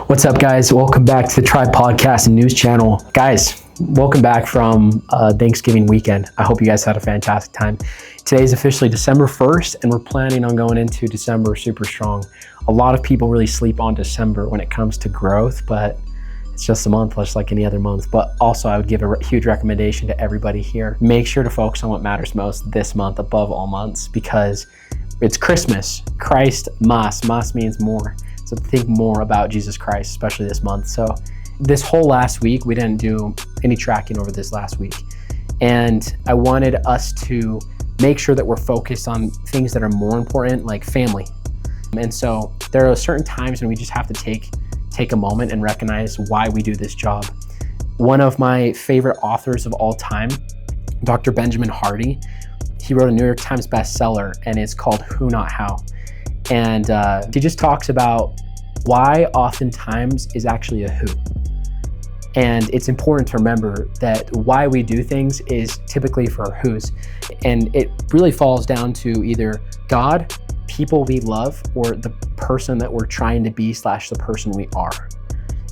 What's up, guys? Welcome back to the Tribe Podcast and News Channel. Guys, welcome back from Thanksgiving weekend. I hope you guys had a fantastic time. Today is officially December 1st, and we're planning on going into December super strong. A lot of people really sleep on December when it comes to growth, but it's just a month, just like any other month. But also, I would give a huge recommendation to everybody here. Make sure to focus on what matters most this month above all months, because it's Christmas. Christ mas. Mas means more. So think more about Jesus Christ, especially this month. So this whole last week, we didn't do any tracking over this last week. And I wanted us to make sure that we're focused on things that are more important, like family. And so there are certain times when we just have to take a moment and recognize why we do this job. One of my favorite authors of all time, Dr. Benjamin Hardy, he wrote a New York Times bestseller, and it's called Who Not How. And he just talks about why oftentimes is actually a who. And it's important to remember that why we do things is typically for who's. And it really falls down to either God, people we love, or the person that we're trying to be / the person we are.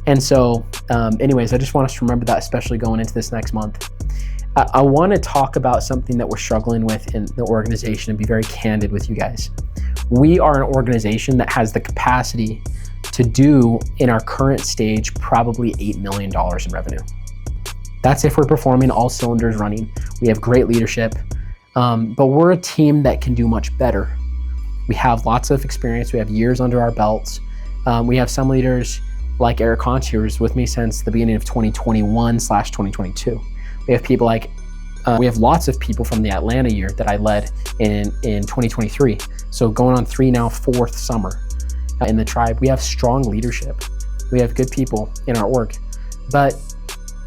And so anyways, I just want us to remember that, especially going into this next month. I want to talk about something that we're struggling with in the organization and be very candid with you guys. We are an organization that has the capacity to do, in our current stage, probably $8 million in revenue. That's if we're performing, all cylinders running. We have great leadership, but we're a team that can do much better. We have lots of experience. We have years under our belts. We have some leaders like Erickson, who was with me since the beginning of 2021/2022. We have people like, we have lots of people from the Atlanta year that I led in 2023. So going on 4th summer in the tribe. We have strong leadership. We have good people in our org. But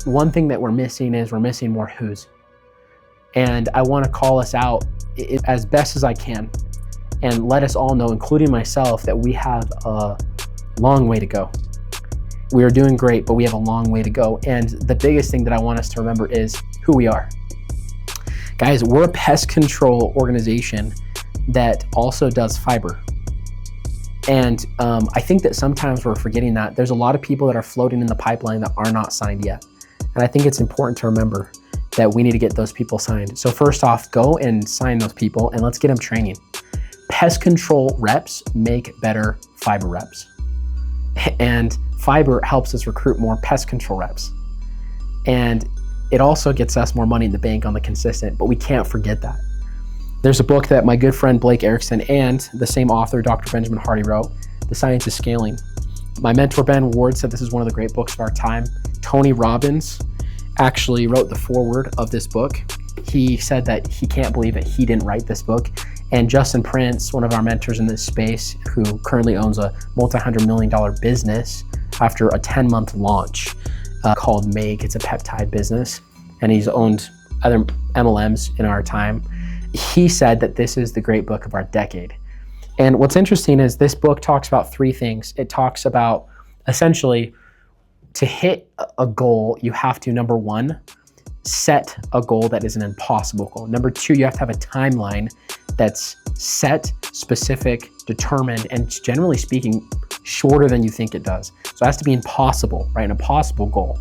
one thing that we're missing is we're missing more who's. And I want to call us out as best as I can and let us all know, including myself, that we have a long way to go. We are doing great, but we have a long way to go. And the biggest thing that I want us to remember is who we are. Guys, we're a pest control organization that also does fiber. And I think that sometimes we're forgetting that. There's a lot of people that are floating in the pipeline that are not signed yet. And I think it's important to remember that we need to get those people signed. So first off, go and sign those people and let's get them training. Pest control reps make better fiber reps. And fiber helps us recruit more pest control reps. And it also gets us more money in the bank on the consistent, but we can't forget that. There's a book that my good friend Blake Erickson and the same author, Dr. Benjamin Hardy, wrote, The Science of Scaling. My mentor, Ben Ward, said this is one of the great books of our time. Tony Robbins actually wrote the foreword of this book. He said that he can't believe that he didn't write this book. And Justin Prince, one of our mentors in this space, who currently owns a multi-$100 million business after a 10-month launch called Make. It's a peptide business, and he's owned other MLMs in our time. He said that this is the great book of our decade. And what's interesting is this book talks about 3 things. It talks about, essentially, to hit a goal, you have to, number 1, set a goal that is an impossible goal. Number 2, you have to have a timeline that's set, specific, determined, and generally speaking, shorter than you think it does. So it has to be impossible, right? An impossible goal.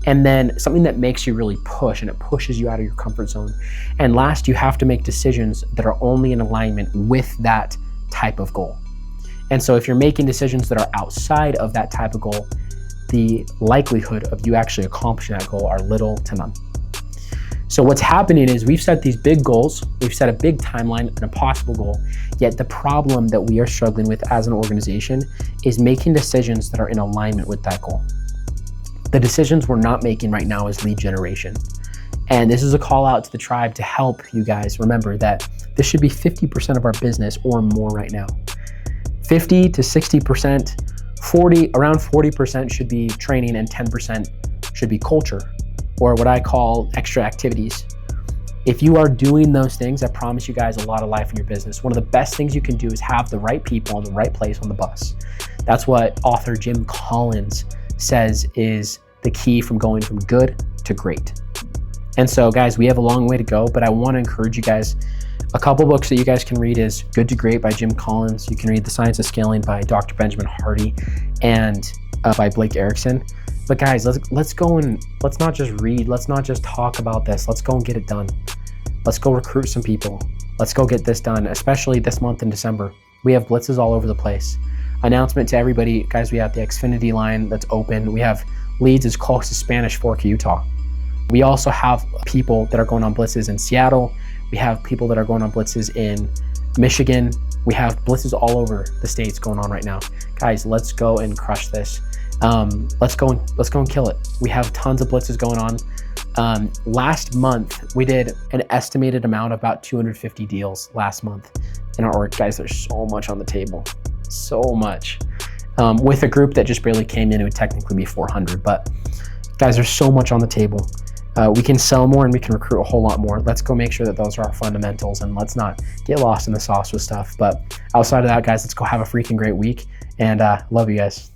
And then something that makes you really push, and it pushes you out of your comfort zone. And last, you have to make decisions that are only in alignment with that type of goal. And so if you're making decisions that are outside of that type of goal, the likelihood of you actually accomplishing that goal are little to none. So what's happening is we've set these big goals, we've set a big timeline, an impossible goal, yet the problem that we are struggling with as an organization is making decisions that are in alignment with that goal. The decisions we're not making right now is lead generation. And this is a call out to the tribe to help you guys remember that this should be 50% of our business or more right now. 50 to 60%, around 40% should be training, and 10% should be culture, or what I call extra activities. If you are doing those things, I promise you guys a lot of life in your business. One of the best things you can do is have the right people in the right place on the bus. That's what author Jim Collins says is the key from going from good to great. And so guys, we have a long way to go, but I want to encourage you guys. A couple books that you guys can read is Good to Great by Jim Collins. You can read The Science of Scaling by Dr. Benjamin Hardy. And by Blake Erickson. But guys, let's go and let's not just read. Let's not just talk about this. Let's go and get it done. Let's go recruit some people. Let's go get this done, especially this month in December. We have blitzes all over the place. Announcement to everybody, guys, we have the Xfinity line that's open. We have leads as close to Spanish Fork, Utah. We also have people that are going on blitzes in Seattle. We have people that are going on blitzes in Michigan. We have blitzes all over the states going on right now. Guys, let's go and crush this. Let's go and kill it. We have tons of blitzes going on. Last month, we did an estimated amount of about 250 deals last month in our org. Guys, there's so much on the table, so much. With a group that just barely came in, it would technically be 400. But guys, there's so much on the table. We can sell more and we can recruit a whole lot more. Let's go make sure that those are our fundamentals, and let's not get lost in the sauce with stuff. But outside of that, guys, let's go have a freaking great week, and love you guys.